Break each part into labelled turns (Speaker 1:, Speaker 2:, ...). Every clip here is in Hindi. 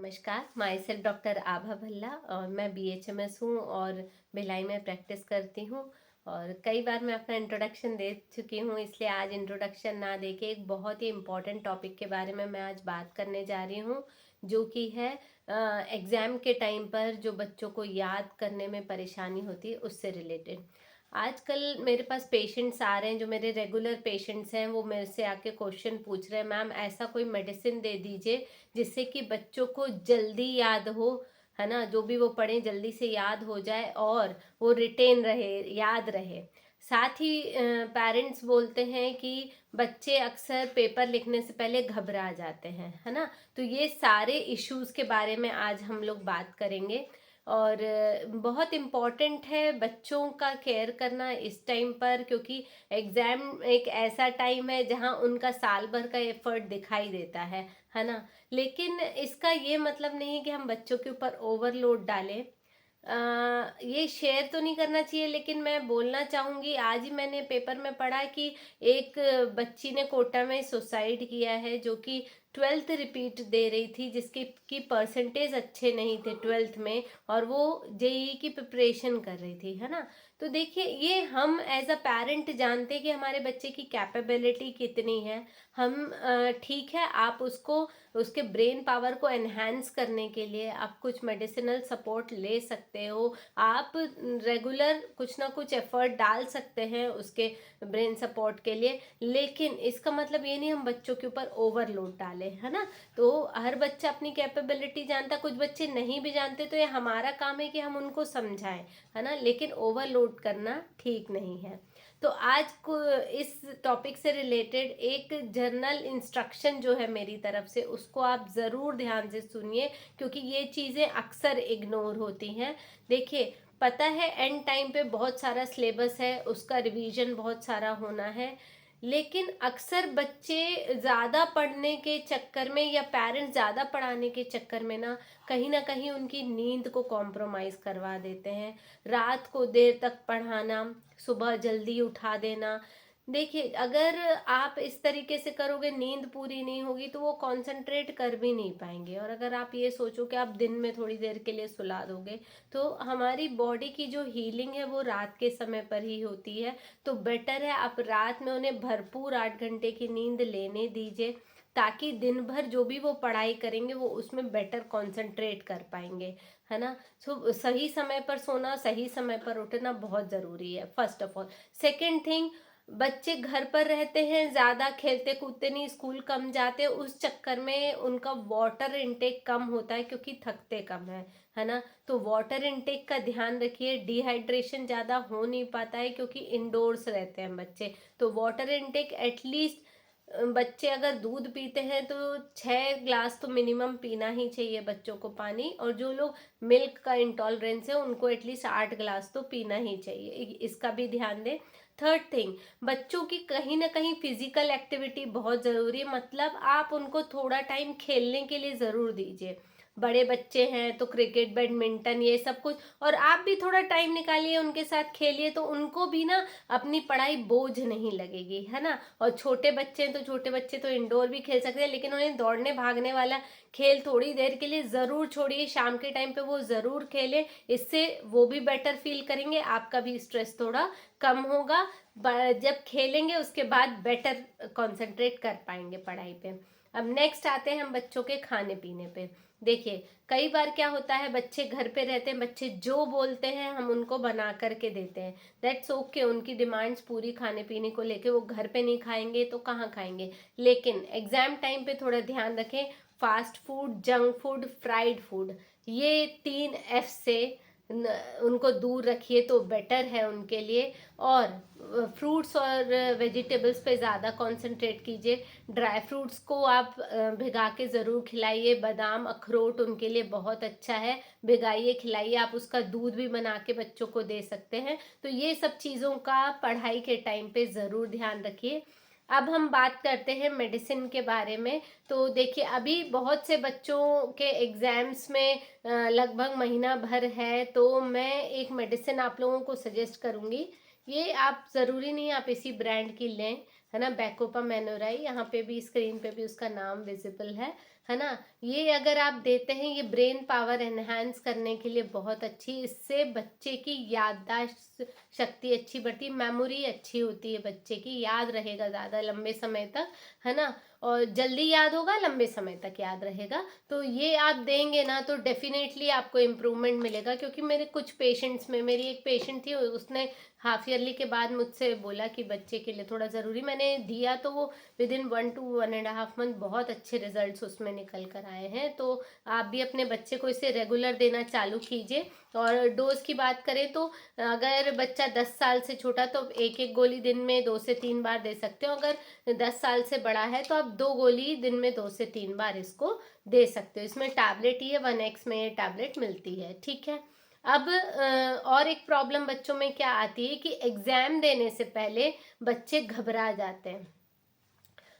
Speaker 1: नमस्कार, माई सेल्फ डॉक्टर आभा भल्ला और मैं बीएचएमएस हूँ और भिलाई में प्रैक्टिस करती हूँ। और कई बार मैं अपना इंट्रोडक्शन दे चुकी हूँ, इसलिए आज इंट्रोडक्शन ना देके एक बहुत ही इम्पोर्टेंट टॉपिक के बारे में मैं आज बात करने जा रही हूँ, जो कि है एग्ज़ाम के टाइम पर जो बच्चों को याद करने में परेशानी होती है उससे रिलेटेड। आजकल मेरे पास पेशेंट्स आ रहे हैं, जो मेरे रेगुलर पेशेंट्स हैं, वो मेरे से आके क्वेश्चन पूछ रहे हैं, मैम ऐसा कोई मेडिसिन दे दीजिए जिससे कि बच्चों को जल्दी याद हो, है ना, जो भी वो पढ़ें जल्दी से याद हो जाए और वो रिटेन रहे, याद रहे। साथ ही पेरेंट्स बोलते हैं कि बच्चे अक्सर पेपर लिखने से पहले घबरा जाते हैं, है ना। तो ये सारे इश्यूज के बारे में आज हम लोग बात करेंगे। और बहुत इम्पॉर्टेंट है बच्चों का केयर करना इस टाइम पर, क्योंकि एग्ज़ाम एक ऐसा टाइम है जहां उनका साल भर का एफर्ट दिखाई देता है ना। लेकिन इसका ये मतलब नहीं है कि हम बच्चों के ऊपर ओवरलोड डालें। ये शेयर तो नहीं करना चाहिए, लेकिन मैं बोलना चाहूँगी, आज ही मैंने पेपर में पढ़ा कि एक बच्ची ने कोटा में सुसाइड किया है, जो कि 12th रिपीट दे रही थी, जिसके की परसेंटेज अच्छे नहीं थे 12th में, और वो जेईई की प्रिपरेशन कर रही थी, है ना। तो देखिए, ये हम एज अ पेरेंट जानते हैं कि हमारे बच्चे की कैपेबिलिटी कितनी है। हम ठीक है, आप उसको उसके ब्रेन पावर को एनहांस करने के लिए आप कुछ मेडिसिनल सपोर्ट ले सकते हो। आप रेगुलर कुछ ना कुछ एफर्ट डाल सकते हैं उसके ब्रेन सपोर्ट के लिए, लेकिन इसका मतलब ये नहीं हम बच्चों के ऊपर ओवरलोड डालें, है ना। तो हर बच्चा अपनी कैपेबिलिटी जानता, कुछ बच्चे नहीं भी जानते, तो ये हमारा काम है कि हम उनको समझाएं, है ना, लेकिन ओवरलोड करना ठीक नहीं है। तो आज को इस टॉपिक से रिलेटेड एक जर्नल इंस्ट्रक्शन जो है मेरी तरफ से, उसको आप ज़रूर ध्यान से सुनिए, क्योंकि ये चीज़ें अक्सर इग्नोर होती हैं। देखिए, पता है एंड टाइम पे बहुत सारा सिलेबस है, उसका रिवीजन बहुत सारा होना है, लेकिन अक्सर बच्चे ज़्यादा पढ़ने के चक्कर में या पेरेंट्स ज़्यादा पढ़ाने के चक्कर में ना कहीं उनकी नींद को कॉम्प्रोमाइज़ करवा देते हैं। रात को देर तक पढ़ाना, सुबह जल्दी उठा देना। देखिए, अगर आप इस तरीके से करोगे, नींद पूरी नहीं होगी, तो वो कंसंट्रेट कर भी नहीं पाएंगे। और अगर आप ये सोचो कि आप दिन में थोड़ी देर के लिए सुला दोगे, तो हमारी बॉडी की जो हीलिंग है वो रात के समय पर ही होती है। तो बेटर है आप रात में उन्हें भरपूर 8 घंटे की नींद लेने दीजिए, ताकि दिन भर जो भी वो पढ़ाई करेंगे वो उसमें बेटर कंसंट्रेट कर पाएंगे, है ना। सो सही समय पर सोना, सही समय पर उठना बहुत ज़रूरी है, first of all. Second thing, बच्चे घर पर रहते हैं, ज़्यादा खेलते कूदते नहीं, स्कूल कम जाते, उस चक्कर में उनका वाटर इनटेक कम होता है, क्योंकि थकते कम है ना। तो वाटर इनटेक का ध्यान रखिए। डिहाइड्रेशन ज़्यादा हो नहीं पाता है, क्योंकि इंडोर्स रहते हैं बच्चे। तो वाटर इनटेक एटलीस्ट, बच्चे अगर दूध पीते हैं तो 6 ग्लास तो मिनिमम पीना ही चाहिए बच्चों को पानी, और जो लोग मिल्क का इंटॉलरेंस है उनको एटलीस्ट 8 ग्लास तो पीना ही चाहिए, इसका भी ध्यान दें। थर्ड थिंग, बच्चों की कहीं ना कहीं फिजिकल एक्टिविटी बहुत ज़रूरी है, मतलब आप उनको थोड़ा टाइम खेलने के लिए ज़रूर दीजिए। बड़े बच्चे हैं तो क्रिकेट, बैडमिंटन, ये सब कुछ, और आप भी थोड़ा टाइम निकालिए उनके साथ खेलिए, तो उनको भी ना अपनी पढ़ाई बोझ नहीं लगेगी, है ना। और छोटे बच्चे हैं तो छोटे बच्चे तो इंडोर भी खेल सकते हैं, लेकिन उन्हें दौड़ने भागने वाला खेल थोड़ी देर के लिए ज़रूर छोड़िए, शाम के टाइम पे वो ज़रूर खेलें। इससे वो भी बेटर फील करेंगे, आपका भी स्ट्रेस थोड़ा कम होगा। जब खेलेंगे उसके बाद बेटर कंसंट्रेट कर पाएंगे पढ़ाई पे। अब नेक्स्ट आते हैं हम बच्चों के खाने पीने पे। देखिए, कई बार क्या होता है, बच्चे घर पे रहते हैं, बच्चे जो बोलते हैं हम उनको बना करके देते हैं, दैट्स ओके। उनकी डिमांड्स पूरी खाने पीने को लेके, वो घर पे नहीं खाएंगे तो कहाँ खाएंगे। लेकिन एग्जाम टाइम पे थोड़ा ध्यान रखें, fast food, junk food, fried food, ये 3 F से उनको दूर रखिए तो बेटर है उनके लिए। और फ्रूट्स और वेजिटेबल्स पे ज़्यादा कंसंट्रेट कीजिए। ड्राई फ्रूट्स को आप भिगा के ज़रूर खिलाइए, बादाम, अखरोट उनके लिए बहुत अच्छा है, भिगाइए खिलाइए। आप उसका दूध भी बना के बच्चों को दे सकते हैं। तो ये सब चीज़ों का पढ़ाई के टाइम पे ज़रूर ध्यान रखिए। अब हम बात करते हैं मेडिसिन के बारे में। तो देखिए, अभी बहुत से बच्चों के एग्ज़ाम्स में लगभग महीना भर है, तो मैं एक मेडिसिन आप लोगों को सजेस्ट करूँगी। ये आप ज़रूरी नहीं आप इसी ब्रांड की लें, है ना, बैकोपा मेनोराई, यहाँ पे भी स्क्रीन पे भी उसका नाम विजिबल है। है ना। ये अगर आप देते हैं, ये ब्रेन पावर एनहांस करने के लिए बहुत अच्छी, इससे बच्चे की याददाश्त शक्ति अच्छी बढ़ती है, मेमोरी अच्छी होती है, बच्चे की याद रहेगा ज़्यादा लंबे समय तक, है ना। और जल्दी याद होगा, लंबे समय तक याद रहेगा। तो ये आप देंगे ना तो डेफिनेटली आपको इम्प्रूवमेंट मिलेगा। क्योंकि मेरे कुछ पेशेंट्स में, मेरी एक पेशेंट थी, उसने हाफ ईयरली के बाद मुझसे बोला कि बच्चे के लिए थोड़ा ज़रूरी, मैंने दिया तो वो विद इन 1 to 1.5 मंथ बहुत अच्छे रिजल्ट्स उसमें निकल कर आए हैं। तो आप भी अपने बच्चे को इसे रेगुलर देना चालू कीजिए। और डोज की बात करें तो अगर बच्चा 10 साल से छोटा तो एक एक गोली दिन में 2 से 3 बार दे सकते हो। अगर 10 साल से बड़ा है तो आप 2 गोली दिन में 2 से 3 बार इसको दे सकते हो। इसमें टैबलेट ही है, 1X में ये टैबलेट मिलती है, ठीक है। अब और एक प्रॉब्लम बच्चों में क्या आती है कि एग्जाम देने से पहले बच्चे घबरा जाते हैं।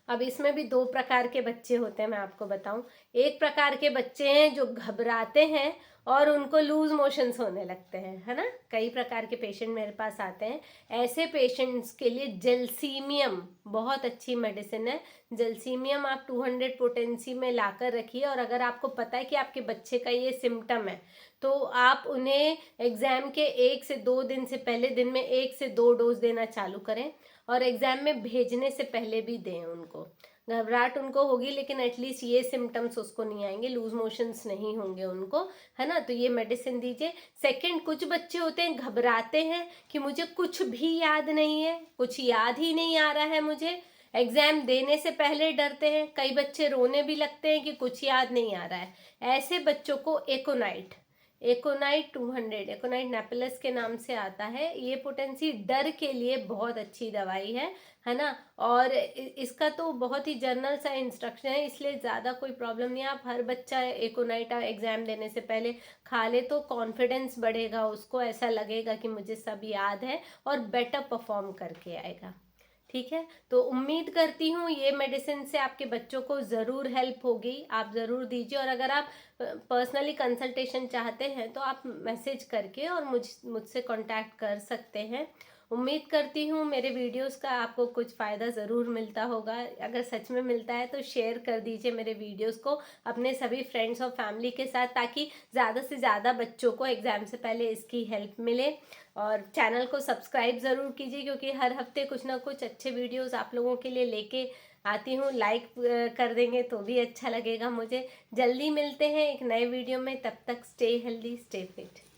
Speaker 1: अब इसमें भी 2 प्रकार के बच्चे होते हैं, मैं आपको बताऊं। एक प्रकार के बच्चे हैं जो घबराते हैं और उनको लूज मोशंस होने लगते हैं, है ना। कई प्रकार के पेशेंट मेरे पास आते हैं। ऐसे पेशेंट्स के लिए जेलसीमियम बहुत अच्छी मेडिसिन है। जेलसीमियम आप 200 पोटेंसी में लाकर रखिए, और अगर आपको पता है कि आपके बच्चे का ये सिम्टम है तो आप उन्हें एग्जाम के 1 से 2 दिन से पहले दिन में 1 से 2 डोज देना चालू करें, और एग्जाम में भेजने से पहले भी दें उनको। घबराहट उनको होगी लेकिन एटलीस्ट ये सिम्टम्स उसको नहीं आएंगे, लूज मोशंस नहीं होंगे उनको, है ना। तो ये मेडिसिन दीजिए। सेकंड, कुछ बच्चे होते हैं घबराते हैं कि मुझे कुछ भी याद नहीं है, कुछ याद ही नहीं आ रहा है मुझे, एग्जाम देने से पहले डरते हैं। कई बच्चे रोने भी लगते हैं कि कुछ याद नहीं आ रहा है। ऐसे बच्चों को एकोनाइट, एकोनाइट 200, एकोनाइट नेपेलस के नाम से आता है। ये पोटेंसी डर के लिए बहुत अच्छी दवाई है ना। और इसका तो बहुत ही जर्नल सा इंस्ट्रक्शन है, इसलिए ज़्यादा कोई प्रॉब्लम नहीं है। आप हर बच्चा एकोनाइट एग्जाम देने से पहले खा ले तो कॉन्फिडेंस बढ़ेगा, उसको ऐसा लगेगा कि मुझे सब याद है, और बेटर परफॉर्म करके आएगा, ठीक है। तो उम्मीद करती हूँ ये मेडिसिन से आपके बच्चों को ज़रूर हेल्प होगी, आप ज़रूर दीजिए। और अगर आप पर्सनली कंसल्टेशन चाहते हैं तो आप मैसेज करके और मुझसे कांटेक्ट कर सकते हैं। उम्मीद करती हूँ मेरे वीडियोस का आपको कुछ फ़ायदा ज़रूर मिलता होगा। अगर सच में मिलता है तो शेयर कर दीजिए मेरे वीडियोस को अपने सभी फ्रेंड्स और फैमिली के साथ, ताकि ज़्यादा से ज़्यादा बच्चों को एग्ज़ाम से पहले इसकी हेल्प मिले। और चैनल को सब्सक्राइब ज़रूर कीजिए, क्योंकि हर हफ्ते कुछ ना कुछ अच्छे वीडियोस आप लोगों के लिए लेके आती हूँ। लाइक कर देंगे तो भी अच्छा लगेगा मुझे। जल्दी मिलते हैं एक नए वीडियो में, तब तक स्टे हेल्दी, स्टे फिट।